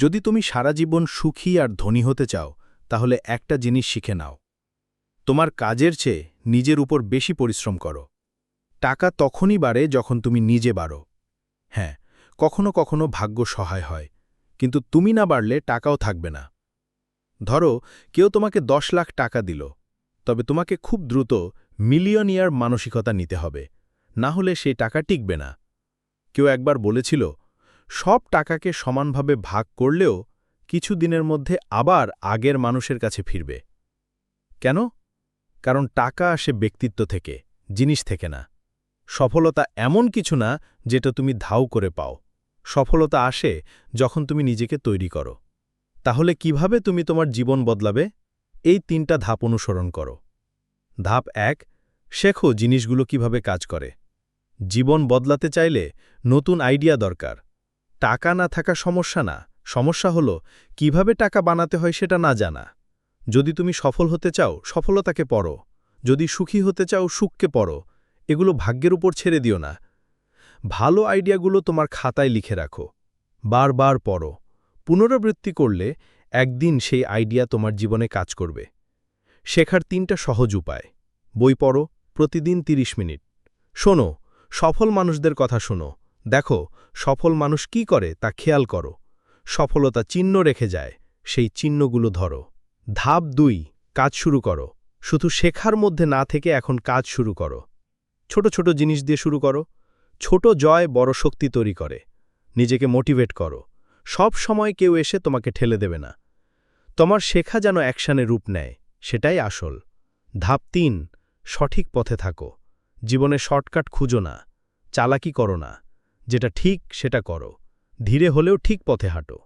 যদি তুমি সারা জীবন সুখী আর ধনী হতে চাও তাহলে একটা জিনিস শিখে নাও। তোমার কাজের চেয়ে নিজের উপর বেশি পরিশ্রম করো। টাকা তখনই বাড়ে যখন তুমি নিজে বাড়ো। হ্যাঁ, কখনো কখনো ভাগ্য সহায় হয়, কিন্তু তুমি না বাড়লে টাকাও থাকবে না। ধরো কেউ তোমাকে 10 লাখ টাকা দিল, তবে তোমাকে খুব দ্রুত মিলিয়নিয়ার মানসিকতা নিতে হবে, না হলে সেই টাকা টিকবে না। কেউ একবার বলেছিল, সব টাকাকে সমানভাবে ভাগ করলেও কিছু দিনের মধ্যে আবার আগের মানুষের কাছে ফিরবে। কেন? কারণ টাকা আসে ব্যক্তিত্ব থেকে, জিনিস থেকে না। সফলতা এমন কিছু না যেটা তুমি ধাও করে পাও। সফলতা আসে যখন তুমি নিজেকে তৈরি করো। তাহলে কিভাবে তুমি তোমার জীবন বদলাবে? এই 3টা ধাপ অনুসরণ করো। ধাপ 1, শেখো জিনিসগুলো কিভাবে কাজ করে। জীবন বদলাতে চাইলে নতুন আইডিয়া দরকার। টাকা না থাকা সমস্যা না, সমস্যা হলো কিভাবে টাকা বানাতে হয় সেটা না জানা। যদি তুমি সফল হতে চাও, সফলতাকে পড়ো। যদি সুখী হতে চাও, সুখকে পড়ো। এগুলো ভাগ্যের উপর ছেড়ে দিও না। ভালো আইডিয়াগুলো তোমার খাতায় লিখে রাখো। বারবার পড়ো। পুনরাবৃত্তি করলে একদিন সেই আইডিয়া তোমার জীবনে কাজ করবে। শেখার 3টা সহজ উপায়। বই পড়ো, প্রতিদিন 30 মিনিট। শোনো, সফল মানুষদের কথা শোনো। দেখো, সফল মানুষ কি করে তা খেয়াল করো। সফলতা চিহ্ন রেখে যায়, সেই চিহ্নগুলো ধরো। ধাপ 2, কাজ শুরু করো। শুধু শেখার মধ্যে না থেকে এখন কাজ শুরু করো। ছোট ছোট জিনিস দিয়ে শুরু করো। ছোট জয় বড় শক্তি তৈরি করে। নিজেকে মোটিভেট করো। সব সময় কেউ এসে তোমাকে ঠেলে দেবে না। তোমার শেখা যেন অ্যাকশনে রূপ নেয়, সেটাই আসল। ধাপ 3, সঠিক পথে থাকো। জীবনে শর্টকাট খুঁজো না, চালাকি করো না। যেটা ঠিক সেটা করো। ধীরে হলেও ঠিক পথে হাঁটো।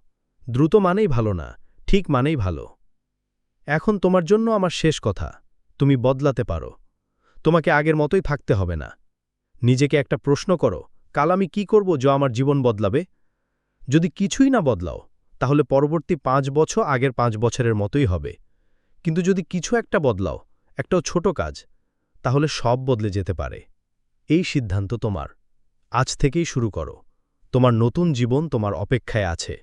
দ্রুত মানেই ভালো না, ঠিক মানেই ভালো। এখন তোমার জন্য আমার শেষ কথা, তুমি বদলাতে পারো। তোমাকে আগের মতোই থাকতে হবে না। নিজেকে একটা প্রশ্ন করো, কাল আমি কি করব যা আমার জীবন বদলাবে? যদি কিছুই না বদলাও, তাহলে পরবর্তী 5 বছর আগের 5 বছরের মতোই হবে। কিন্তু যদি কিছু একটা বদলাও, একটাও ছোট কাজ, তাহলে সব বদলে যেতে পারে। এই সিদ্ধান্ত তোমার। আজ থেকেই শুরু করো। তোমার নতুন জীবন তোমার অপেক্ষায় আছে।